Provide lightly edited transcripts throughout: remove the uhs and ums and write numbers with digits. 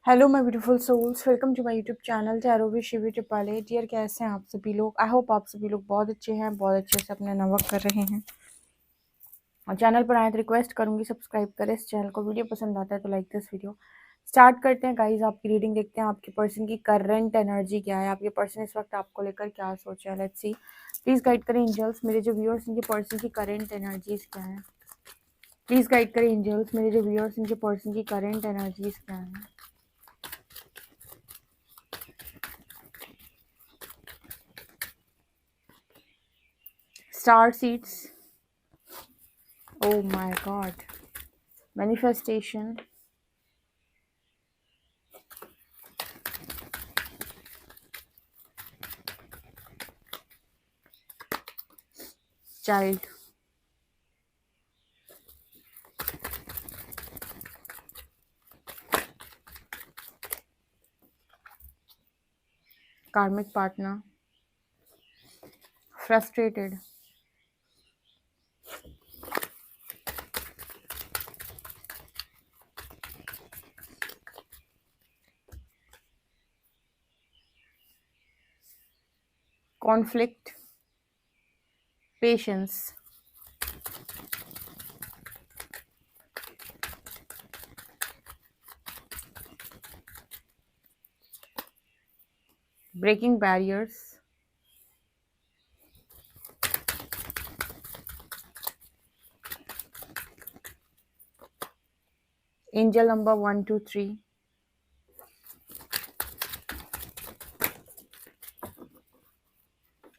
Hello my beautiful souls, welcome to my YouTube channel tarot with Shivi Tipale. Dear, कैसे हैं आप सभी लोग? आई होप आप सभी लोग बहुत अच्छे हैं, बहुत अच्छे से अपने वर्क कर रहे हैं। और चैनल पर आए तो रिक्वेस्ट करूंगी सब्सक्राइब करें इस चैनल को। वीडियो पसंद आता है तो लाइक दिस वीडियो। स्टार्ट करते हैं गाइज। आपकी रीडिंग देखते हैं, आपके पर्सन की करंट एनर्जी क्या है, आपके पर्सन इस वक्त आपको लेकर क्या सोच रहा है। Let's see. प्लीज गाइड करें एंजल्स, मेरे जो व्यूअर्स इनके पर्सन की करंट एनर्जीज क्या है। प्लीज गाइड करें एंजल्स, मेरे जो व्यूअर्स इनके पर्सन की करंट एनर्जीज क्या है। Star seeds, oh my god, manifestation, child, karmic partner, frustrated, conflict, patience, breaking barriers, angel number 1 2 3,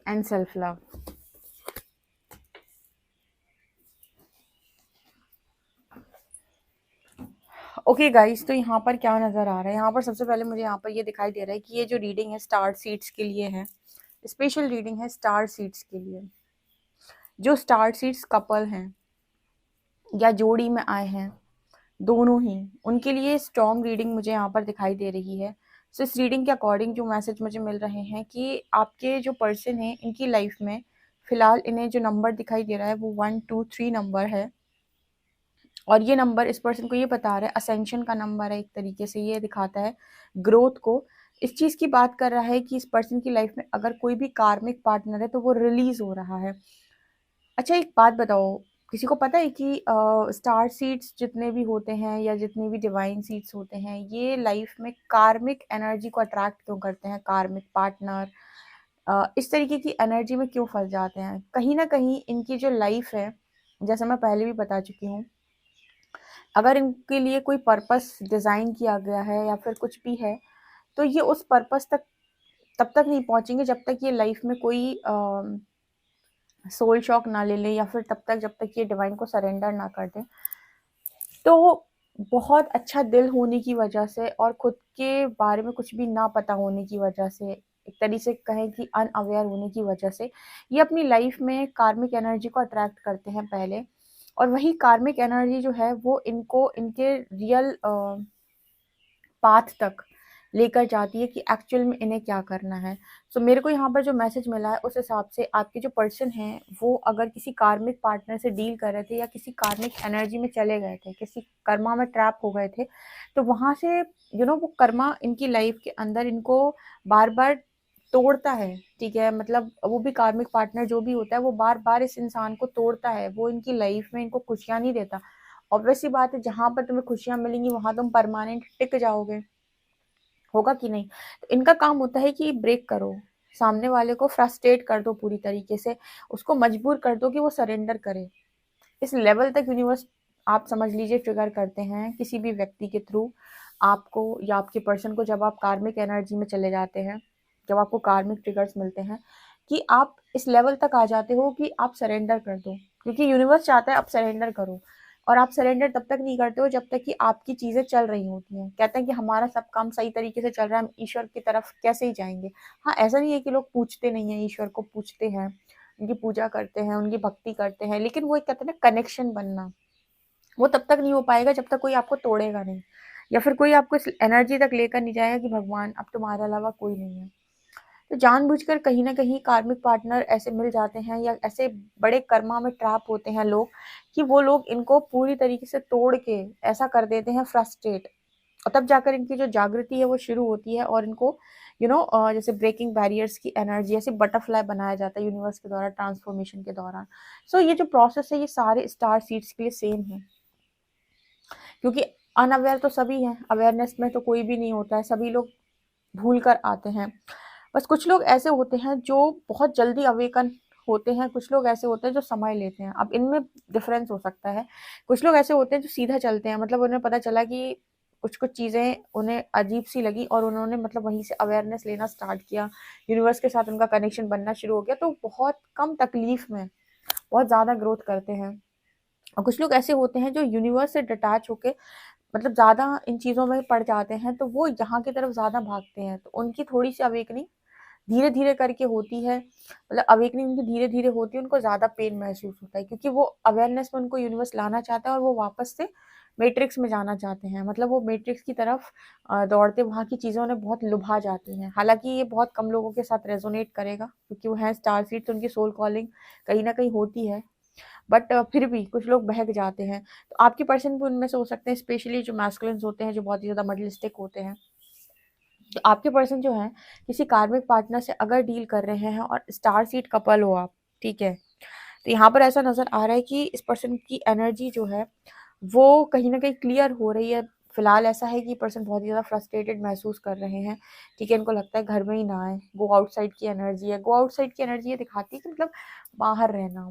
and self love। Okay guys, तो यहाँ पर क्या नज़र आ रहा है? यहाँ पर सबसे पहले मुझे यहाँ पर ये दिखाई दे रहा है कि ये जो रीडिंग है स्टार सीड्स के लिए है। स्पेशल रीडिंग है स्टार सीड्स के लिए। जो स्टार सीड्स कपल हैं या जोड़ी में आए हैं, दोनों ही, उनके लिए स्ट्रॉन्ग रीडिंग मुझे यहाँ पर दिखाई दे रही है। सो इस रीडिंग के अकॉर्डिंग जो मैसेज मुझे मिल रहे हैं कि आपके जो पर्सन है इनकी लाइफ में फिलहाल इन्हें जो नंबर दिखाई दे रहा है वो 1 2 3 नंबर है। और ये नंबर इस पर्सन को ये बता रहा है असेंशन का नंबर है। एक तरीके से ये दिखाता है ग्रोथ को। इस चीज़ की बात कर रहा है कि इस पर्सन की लाइफ में अगर कोई भी कार्मिक पार्टनर है तो वो रिलीज हो रहा है। अच्छा, एक बात बताओ, किसी को पता है कि स्टार सीड्स जितने भी होते हैं या जितने भी डिवाइन सीड्स होते हैं, ये लाइफ में कार्मिक एनर्जी को अट्रैक्ट क्यों करते हैं? कार्मिक पार्टनर इस तरीके की एनर्जी में क्यों फंस जाते हैं? कहीं ना कहीं इनकी जो लाइफ है, जैसे मैं पहले भी बता चुकी हूँ, अगर इनके लिए कोई पर्पस डिज़ाइन किया गया है या फिर कुछ भी है, तो ये उस पर्पस तक तब तक नहीं पहुंचेंगे जब तक ये लाइफ में कोई सोल शॉक ना ले ले, या फिर तब तक जब तक ये डिवाइन को सरेंडर ना कर दें। तो बहुत अच्छा दिल होने की वजह से और खुद के बारे में कुछ भी ना पता होने की वजह से, एक तरीके से कहें कि अनअवेयर होने की वजह से, ये अपनी लाइफ में कार्मिक एनर्जी को अट्रैक्ट करते हैं पहले। और वही कार्मिक एनर्जी जो है वो इनको इनके रियल पाथ तक लेकर जाती है कि एक्चुअल में इन्हें क्या करना है। सो मेरे को यहाँ पर जो मैसेज मिला है उस हिसाब से आपके जो पर्सन हैं वो अगर किसी कार्मिक पार्टनर से डील कर रहे थे या किसी कार्मिक एनर्जी में चले गए थे, किसी कर्मा में ट्रैप हो गए थे, तो वहाँ से वो कर्मा इनकी लाइफ के अंदर इनको बार बार तोड़ता है। ठीक है, मतलब वो भी कार्मिक पार्टनर जो भी होता है वो बार बार इस इंसान को तोड़ता है, वो इनकी लाइफ में इनको खुशियाँ नहीं देता। ऑब्वियस सी बात है, जहाँ पर तुम्हें खुशियाँ मिलेंगी वहां तुम परमानेंट टिक जाओगे, होगा कि नहीं? तो इनका काम होता है कि ब्रेक करो, सामने वाले को फ्रस्ट्रेट कर दो पूरी तरीके से, उसको मजबूर कर दो कि वो सरेंडर करे। इस लेवल तक यूनिवर्स, आप समझ लीजिए, ट्रिगर करते हैं किसी भी व्यक्ति के थ्रू आपको या आपके पर्सन को। जब आप कार्मिक एनर्जी में चले जाते हैं, जब आपको कार्मिक ट्रिगर्स मिलते हैं कि आप इस लेवल तक आ जाते हो कि आप सरेंडर कर दो, क्योंकि यूनिवर्स चाहता है आप सरेंडर करो। और आप सरेंडर तब तक नहीं करते हो जब तक कि आपकी चीज़ें चल रही होती हैं। कहते हैं कि हमारा सब काम सही तरीके से चल रहा है, हम ईश्वर की तरफ कैसे ही जाएंगे। हाँ, ऐसा नहीं है कि लोग पूछते नहीं हैं, ईश्वर को पूछते हैं, उनकी पूजा करते हैं, उनकी भक्ति करते हैं, लेकिन वो एक कहते हैं ना कनेक्शन बनना, वो तब तक नहीं हो पाएगा जब तक कोई आपको तोड़ेगा नहीं, या फिर कोई आपको इस एनर्जी तक लेकर नहीं जाएगा कि भगवान अब तुम्हारे अलावा कोई नहीं है। तो जानबूझकर कहीं ना कहीं कार्मिक पार्टनर ऐसे मिल जाते हैं या ऐसे बड़े कर्मा में ट्रैप होते हैं लोग कि वो लोग इनको पूरी तरीके से तोड़ के ऐसा कर देते हैं फ्रस्ट्रेट। और तब जाकर इनकी जो जागृति है वो शुरू होती है और इनको जैसे ब्रेकिंग बैरियर्स की एनर्जी, ऐसे बटरफ्लाई बनाया जाता है यूनिवर्स के द्वारा ट्रांसफॉर्मेशन के दौरान। सो ये जो प्रोसेस है ये सारे स्टार सीड्स के लिए सेम है, क्योंकि अनअवेयर तो सभी हैं, अवेयरनेस में तो कोई भी नहीं होता है, सभी लोग भूल कर आते हैं। बस कुछ लोग ऐसे होते हैं जो बहुत जल्दी अवेकन होते हैं, कुछ लोग ऐसे होते हैं जो समय लेते हैं। अब इनमें डिफरेंस हो सकता है। कुछ लोग ऐसे होते हैं जो सीधा चलते हैं, मतलब उन्हें पता चला कि कुछ-कुछ चीज़ें उन्हें अजीब-सी लगी और उन्होंने मतलब वहीं से अवेयरनेस लेना स्टार्ट किया, यूनिवर्स के साथ उनका कनेक्शन बनना शुरू हो गया, तो बहुत कम तकलीफ में बहुत ज़्यादा ग्रोथ करते हैं। और कुछ लोग ऐसे होते हैं जो यूनिवर्स से डिटैच होके मतलब ज़्यादा इन चीज़ों में पड़ जाते हैं, तो वो यहाँ की तरफ ज़्यादा भागते हैं, तो उनकी थोड़ी-सी अवेकनिंग धीरे-धीरे करके होती है, मतलब अवेकनिंग उनकी धीरे-धीरे होती है, उनको ज़्यादा पेन महसूस होता है, क्योंकि वो अवेयरनेस में उनको यूनिवर्स लाना चाहता है और वो वापस से मैट्रिक्स में जाना चाहते हैं। मतलब वो मैट्रिक्स की तरफ दौड़ते वहाँ की चीज़ें उन्हें बहुत लुभा जाती हैं। हालाँकि ये बहुत कम लोगों के साथ रेज़ोनेट करेगा, क्योंकि वो हैं स्टार सीड्स, तो उनकी सोल कॉलिंग कहीं न कहीं होती है। बट फिर भी कुछ लोग बहक जाते हैं। तो आपके पर्सन भी उनमें से हो सकते हैं, स्पेशली जो मैस्कुलिन्स होते हैं, जो बहुत ही ज़्यादा मटेरियलिस्टिक होते हैं। तो आपके पर्सन जो हैं, किसी कार्मिक पार्टनर से अगर डील कर रहे हैं और स्टार सीड कपल हो आप, ठीक है? तो यहाँ पर ऐसा नज़र आ रहा है कि इस पर्सन की एनर्जी जो है, वो कहीं न कहीं क्लियर हो रही है। फिलहाल ऐसा है कि पर्सन बहुत ही ज़्यादा फ्रस्ट्रेटेड महसूस कर रहे हैं, ठीक है? इनको लगता है घर में ही ना आएँ, गो आउटसाइड की एनर्जी है। गो आउटसाइड की एनर्जी ये दिखाती है कि मतलब बाहर रहना।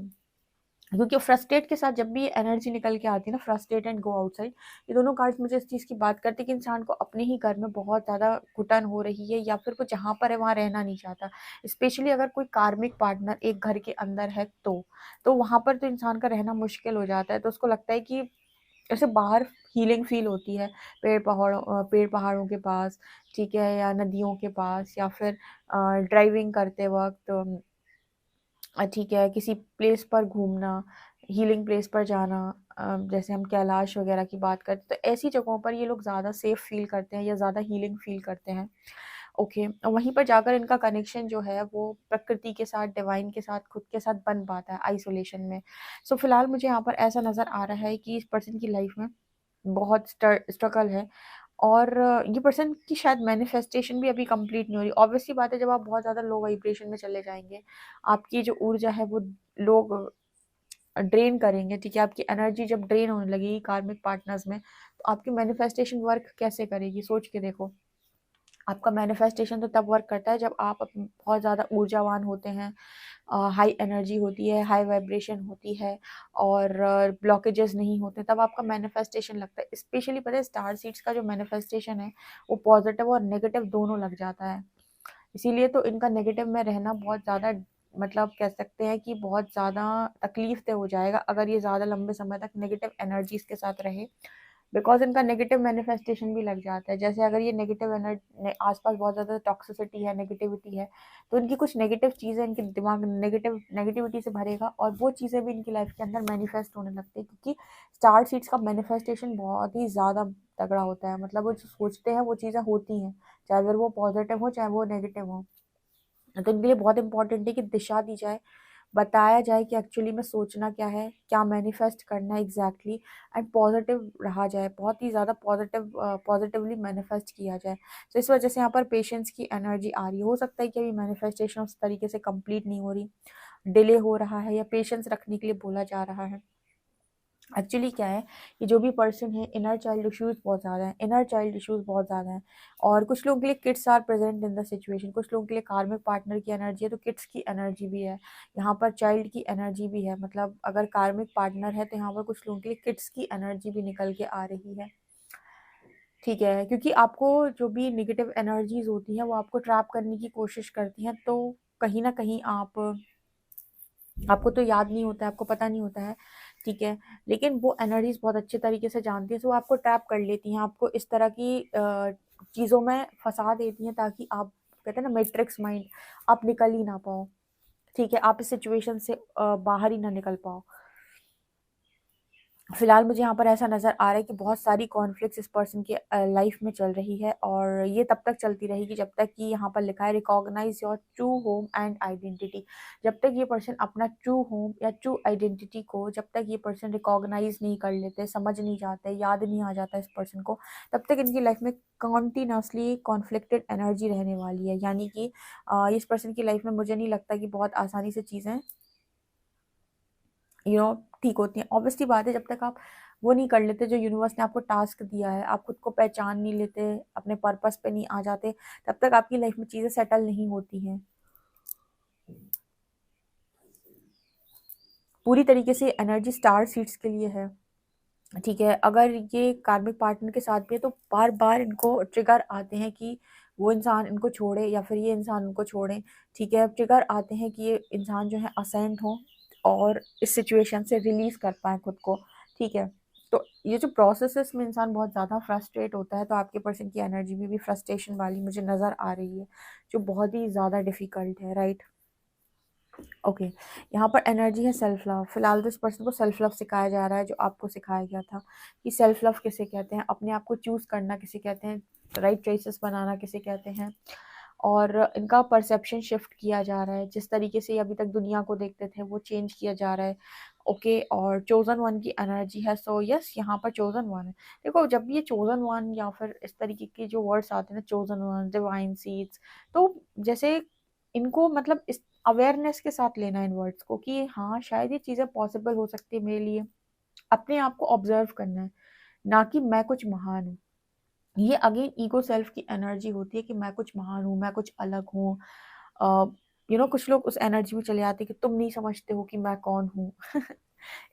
क्योंकि फ्रस्ट्रेट के साथ जब भी ये एनर्जी निकल के आती है ना, फ्रस्ट्रेट एंड गो आउटसाइड, ये दोनों कार्ड्स मुझे इस चीज़ की बात करते हैं कि इंसान को अपने ही घर में बहुत ज़्यादा घुटन हो रही है, या फिर वो जहाँ पर है वहाँ रहना नहीं चाहता। स्पेशली अगर कोई कार्मिक पार्टनर एक घर के अंदर है तो वहाँ पर तो इंसान का रहना मुश्किल हो जाता है। तो उसको लगता है कि ऐसे बाहर हीलिंग फील होती है, पेड़ पहाड़ों के पास, ठीक है, या नदियों के पास, या फिर ड्राइविंग करते वक़्त, ठीक है, किसी प्लेस पर घूमना, हीलिंग प्लेस पर जाना, जैसे हम कैलाश वगैरह की बात करते हैं, तो ऐसी जगहों पर ये लोग ज़्यादा सेफ फ़ील करते हैं या ज़्यादा हीलिंग फ़ील करते हैं। ओके, वहीं पर जाकर इनका कनेक्शन जो है वो प्रकृति के साथ, डिवाइन के साथ, खुद के साथ बन पाता है आइसोलेशन में। सो फिलहाल मुझे यहाँ पर ऐसा नज़र आ रहा है कि इस पर्सन की लाइफ में बहुत स्ट्रगल है, और ये पर्सन की शायद मैनिफेस्टेशन भी अभी कंप्लीट नहीं हो रही। ऑब्वियस सी बात है, जब आप बहुत ज़्यादा लो वाइब्रेशन में चले जाएँगे, आपकी जो ऊर्जा है वो लोग ड्रेन करेंगे, ठीक है? आपकी एनर्जी जब ड्रेन होने लगेगी कार्मिक पार्टनर्स में, तो आपकी मैनिफेस्टेशन वर्क कैसे करेगी? सोच के देखो। आपका मैनिफेस्टेशन तो तब वर्क करता है जब आप बहुत ज़्यादा ऊर्जावान होते हैं, हाई एनर्जी होती है, हाई वाइब्रेशन होती है, और ब्लॉकेजेस नहीं होते, तब आपका मैनिफेस्टेशन लगता है। स्पेशली पता है स्टार सीड्स का जो मैनिफेस्टेशन है वो पॉजिटिव और नेगेटिव दोनों लग जाता है। इसीलिए तो इनका नेगेटिव में रहना बहुत ज़्यादा, मतलब कह सकते हैं कि बहुत ज़्यादा तकलीफ दे हो जाएगा अगर ये ज़्यादा लंबे समय तक नेगेटिव एनर्जीज के साथ रहे, बिकॉज इनका नेगेटिव मैनिफेस्टेशन भी लग जाता है। जैसे अगर ये नेगेटिव एनर्जी आसपास बहुत ज़्यादा टॉक्सिसिटी है, नेगेटिविटी है, तो इनकी कुछ नेगेटिव चीज़ें, इनके दिमाग नेगेटिविटी से भरेगा और वो चीज़ें भी इनकी लाइफ के अंदर मैनिफेस्ट होने लगती है, क्योंकि स्टार सीड्स का मैनिफेस्टेशन बहुत ही ज़्यादा तगड़ा होता है। मतलब वो जो सोचते हैं वो चीज़ें होती हैं, चाहे अगर वो पॉजिटिव हो चाहे वो नेगेटिव हो। तो इनके लिए बहुत इंपॉर्टेंट है कि दिशा दी जाए, बताया जाए कि एक्चुअली में सोचना क्या है, क्या मैनिफेस्ट करना है एग्जैक्टली, एंड पॉजिटिव रहा जाए, बहुत ही ज़्यादा पॉजिटिवली मैनिफेस्ट किया जाए। तो इस वजह से यहाँ पर पेशेंस की एनर्जी आ रही है। हो सकता है कि अभी मैनिफेस्टेशन उस तरीके से कंप्लीट नहीं हो रही, डिले हो रहा है, या पेशेंस रखने के लिए बोला जा रहा है। एक्चुअली क्या है कि जो भी पर्सन है, इनर चाइल्ड इश्यूज बहुत ज़्यादा हैं, इनर चाइल्ड इश्यूज बहुत ज़्यादा हैं, और कुछ लोगों के लिए kids are present in the situation, कुछ लोगों के लिए कार्मिक पार्टनर की एनर्जी है तो किड्स की एनर्जी भी है, यहाँ पर चाइल्ड की एनर्जी भी है। मतलब अगर कार्मिक पार्टनर है तो यहाँ पर कुछ लोगों के लिए किड्स की एनर्जी भी निकल के आ रही है, ठीक है? क्योंकि आपको जो भी नेगेटिव एनर्जीज होती हैं वो आपको ट्रैप करने की कोशिश करती हैं, तो कहीं ना कहीं आपको तो याद नहीं होता है, आपको पता नहीं होता है, ठीक है? लेकिन वो एनर्जीज़ बहुत अच्छे तरीके से जानती हैं, तो वो आपको ट्रैप कर लेती हैं, आपको इस तरह की चीज़ों में फँसा देती हैं ताकि आप, कहते हैं ना मैट्रिक्स माइंड, आप निकल ही ना पाओ, ठीक है? आप इस सिचुएशन से बाहर ही ना निकल पाओ। फिलहाल मुझे यहाँ पर ऐसा नज़र आ रहा है कि बहुत सारी कॉन्फ्लिक्ट्स इस पर्सन की लाइफ में चल रही है, और ये तब तक चलती रहेगी जब तक कि यहाँ पर लिखा है recognise your true home and identity. जब तक ये पर्सन अपना ट्रू होम या ट्रू आइडेंटिटी को जब तक ये पर्सन रिकॉग्नाइज नहीं कर लेते, समझ नहीं जाते, याद नहीं आ जाता इस पर्सन को, तब तक इनकी लाइफ में कॉन्टीन्यूसली कॉन्फ्लिक्टेड एनर्जी रहने वाली है। यानी कि इस पर्सन की लाइफ में मुझे नहीं लगता कि बहुत आसानी से चीज़ें ठीक होती हैं। ऑब्वियसली बात है, जब तक आप वो नहीं कर लेते जो यूनिवर्स ने आपको टास्क दिया है, आप खुद को पहचान नहीं लेते, अपने पर्पस पे नहीं आ जाते, तब तक आपकी लाइफ में चीज़ें सेटल नहीं होती हैं पूरी तरीके से। एनर्जी स्टार सीड्स के लिए है, ठीक है। अगर ये कार्मिक पार्टनर के साथ भी है तो बार बार इनको ट्रिगर आते हैं कि वो इंसान इनको छोड़े या फिर ये इंसान उनको छोड़े, ठीक है। ट्रिगर आते हैं कि ये इंसान जो है असेंट हो और इस सिचुएशन से रिलीज कर पाए खुद को, ठीक है। तो ये जो प्रोसेस है इसमें इंसान बहुत ज़्यादा फ्रस्ट्रेट होता है, तो आपके पर्सन की एनर्जी में भी फ्रस्ट्रेशन वाली मुझे नज़र आ रही है, जो बहुत ही ज़्यादा डिफ़िकल्ट है, राइट। ओके, यहाँ पर एनर्जी है सेल्फ लव। फिलहाल तो इस पर्सन को सेल्फ लव सिखाया जा रहा है, जो आपको सिखाया गया था कि सेल्फ लव किसे कहते हैं, अपने आप को चूज़ करना किसे कहते हैं, राइट चॉइसेस बनाना किसे कहते हैं। और इनका परसेप्शन शिफ्ट किया जा रहा है, जिस तरीके से ये अभी तक दुनिया को देखते थे वो चेंज किया जा रहा है। ओके, और चोजन वन की एनर्जी है, सो यस यहाँ पर चोजन वन है। देखो, जब ये चोजन वन या फिर इस तरीके के जो वर्ड्स आते हैं ना, चोजन वन, डिवाइन सीड्स, तो जैसे इनको मतलब इस अवेयरनेस के साथ लेना इन वर्ड्स को कि हाँ शायद ये चीज़ें पॉसिबल हो सकती है मेरे लिए। अपने आप को ऑब्जर्व करना है, ना कि मैं कुछ महान हूँ। ये अगेन ईगो सेल्फ की एनर्जी होती है कि मैं कुछ महान हूँ, मैं कुछ अलग हूँ। कुछ लोग उस एनर्जी में चले जाते हैं कि तुम नहीं समझते हो कि मैं कौन हूँ।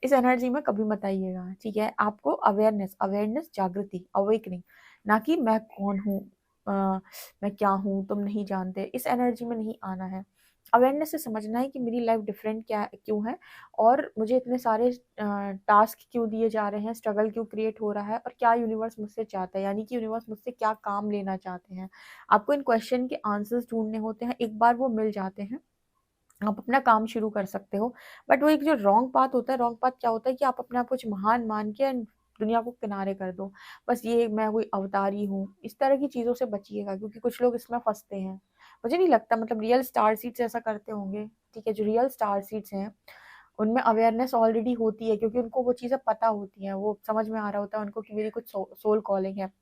इस एनर्जी में कभी मत आइएगा, ठीक है। आपको अवेयरनेस अवेयरनेस जागृति, अवेकनिंग, ना कि मैं कौन हूँ, मैं क्या हूँ तुम नहीं जानते, इस एनर्जी में नहीं आना है। अवेयरनेस से समझना है कि मेरी लाइफ डिफरेंट क्या क्यों है, और मुझे इतने सारे टास्क क्यों दिए जा रहे हैं, स्ट्रगल क्यों क्रिएट हो रहा है, और क्या यूनिवर्स मुझसे चाहता है, यानी कि यूनिवर्स मुझसे क्या काम लेना चाहते हैं। आपको इन क्वेश्चन के आंसर्स ढूंढने होते हैं, एक बार वो मिल जाते हैं आप अपना काम शुरू कर सकते हो। बट वो एक जो रॉन्ग पाथ होता है, रॉन्ग पाथ क्या होता है कि आप अपने आप कुछ महान मान के एंड दुनिया को किनारे कर दो, बस ये मैं कोई अवतारी हूँ, इस तरह की चीज़ों से बचिएगा, क्योंकि कुछ लोग इसमें फंसते हैं। मुझे नहीं लगता मतलब रियल स्टार सीड्स ऐसा करते होंगे, ठीक है। जो रियल स्टार सीड्स हैं उनमें अवेयरनेस ऑलरेडी होती है, क्योंकि उनको वो चीज़ें पता होती हैं, वो समझ में आ रहा होता है उनको कि मेरी कुछ सोल कॉलिंग है।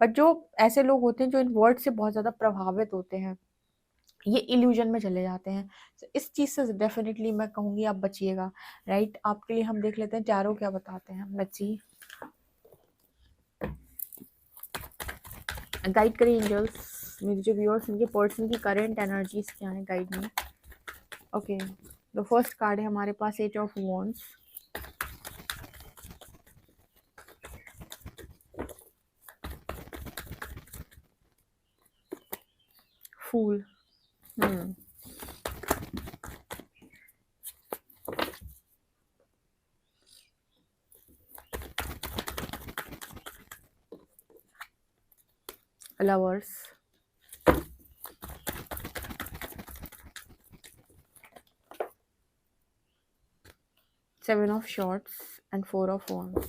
बट जो ऐसे लोग होते हैं जो इन वर्ड से बहुत ज़्यादा प्रभावित होते हैं, ये इल्यूजन में चले जाते हैं। तो इस चीज़ से डेफिनेटली मैं कहूँगी आप बचिएगा, राइट। आपके लिए हम देख लेते हैं टैरो क्या बताते हैं। लेट्स सी, गाइड करिए एंजल्स मेरे जो व्यूअर्स, इनके पर्सन की करंट एनर्जीज क्या है, गाइड में। ओके, द फर्स्ट कार्ड है हमारे पास eight of wands, fool, lovers, seven of swords and four of wands.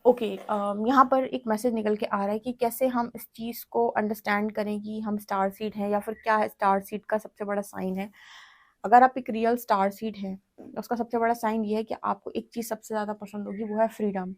Okay, यहाँ पर एक मैसेज निकल के आ रहा है कि कैसे हम इस चीज़ को अंडरस्टैंड करें कि हम स्टार सीड हैं या फिर क्या है स्टार सीड का सबसे बड़ा साइन है। अगर आप एक रियल स्टार सीड है तो उसका सबसे बड़ा साइन ये है कि आपको एक चीज़ सबसे ज़्यादा पसंद होगी, वो है फ्रीडम।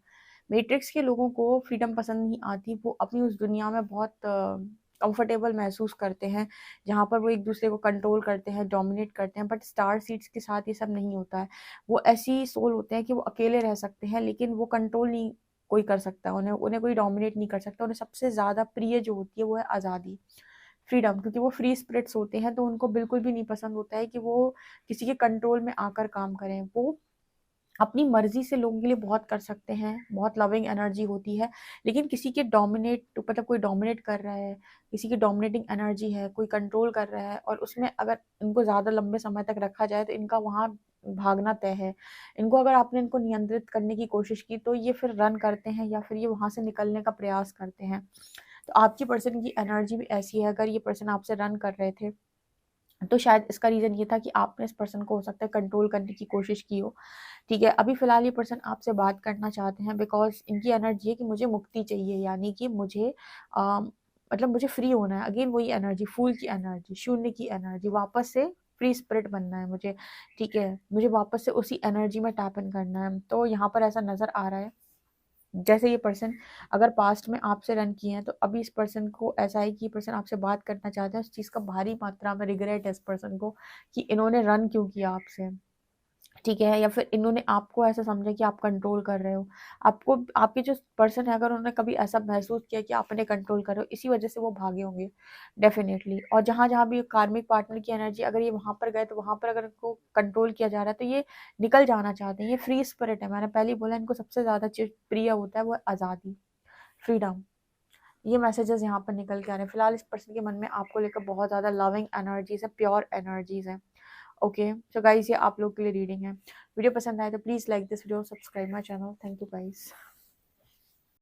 मैट्रिक्स के लोगों को फ्रीडम पसंद नहीं आती, वो अपनी उस दुनिया में बहुत कंफर्टेबल महसूस करते हैं, जहाँ पर वो एक दूसरे को कंट्रोल करते हैं, डोमिनेट करते हैं। बट स्टार सीड्स के साथ ये सब नहीं होता है। वो ऐसी सोल होते हैं कि वो अकेले रह सकते हैं, लेकिन वो कंट्रोल नहीं कोई कर सकता, उन्हें उन्हें कोई डोमिनेट नहीं कर सकता। उन्हें सबसे ज़्यादा प्रिय जो होती है वो है आज़ादी, फ्रीडम, क्योंकि वो फ्री स्पिरिट्स होते हैं, तो उनको बिल्कुल भी नहीं पसंद होता है कि वो किसी के कंट्रोल में आकर काम करें। वो अपनी मर्जी से लोगों के लिए बहुत कर सकते हैं, बहुत लविंग एनर्जी होती है, लेकिन किसी के डोमिनेट मतलब कोई डोमिनेट कर रहा है, किसी की डोमिनेटिंग एनर्जी है, कोई कंट्रोल कर रहा है, और उसमें अगर इनको ज़्यादा लंबे समय तक रखा जाए तो इनका वहाँ भागना तय है। इनको अगर आपने इनको नियंत्रित करने की कोशिश की तो ये फिर रन करते हैं या फिर ये वहाँ से निकलने का प्रयास करते हैं। तो आपकी पर्सन की एनर्जी भी ऐसी है, अगर ये पर्सन आपसे रन कर रहे थे तो शायद इसका रीज़न ये था कि आपने इस पर्सन को हो सकता है कंट्रोल करने की कोशिश की हो, ठीक है? अभी फ़िलहाल ये पर्सन आपसे बात करना चाहते हैं बिकॉज़ इनकी एनर्जी है कि मुझे मुक्ति चाहिए, यानी कि मुझे अ, मतलब मुझे फ्री होना है। अगेन वही एनर्जी, फूल की एनर्जी, शून्य की एनर्जी, वापस से फ्री स्पिरिट बनना है मुझे, ठीक है? मुझे वापस से उसी एनर्जी में टैप इन करना है। तो यहाँ पर ऐसा नज़र आ रहा है, जैसे ये पर्सन अगर पास्ट में आपसे रन किए हैं, तो अभी इस पर्सन को ऐसा है कि ये पर्सन आपसे बात करना चाहते हैं। उस चीज़ का भारी मात्रा में रिग्रेट है इस पर्सन को कि इन्होंने रन क्यों किया आपसे, ठीक है? या फिर इन्होंने आपको ऐसा समझा कि आप कंट्रोल कर रहे हो। आपको आपके जो पर्सन है, अगर उन्होंने कभी ऐसा महसूस किया कि आप इन्हें कंट्रोल कर रहे हो, इसी वजह से वो भागे होंगे डेफ़िनेटली। और जहाँ-जहाँ भी कार्मिक पार्टनर की एनर्जी, अगर ये वहाँ पर गए, तो वहाँ पर अगर इनको कंट्रोल किया जा रहा है, तो ये निकल जाना चाहते हैं। ये फ्री स्पिरिट है, मैंने पहले ही बोला इनको सबसे ज़्यादा चीज़ प्रिय होता है वो है आज़ादी, फ्रीडम। ये मैसेजेस यहाँ पर निकल के आ रहे हैं। फिलहाल इस पर्सन के मन में आपको लेकर बहुत ज़्यादा लविंग एनर्जीज़ है, प्योर एनर्जीज़ हैं। ओके, सो गाइज़ ये आप लोग के लिए रीडिंग है। वीडियो पसंद आए तो please like this video, subscribe my channel. Thank you guys.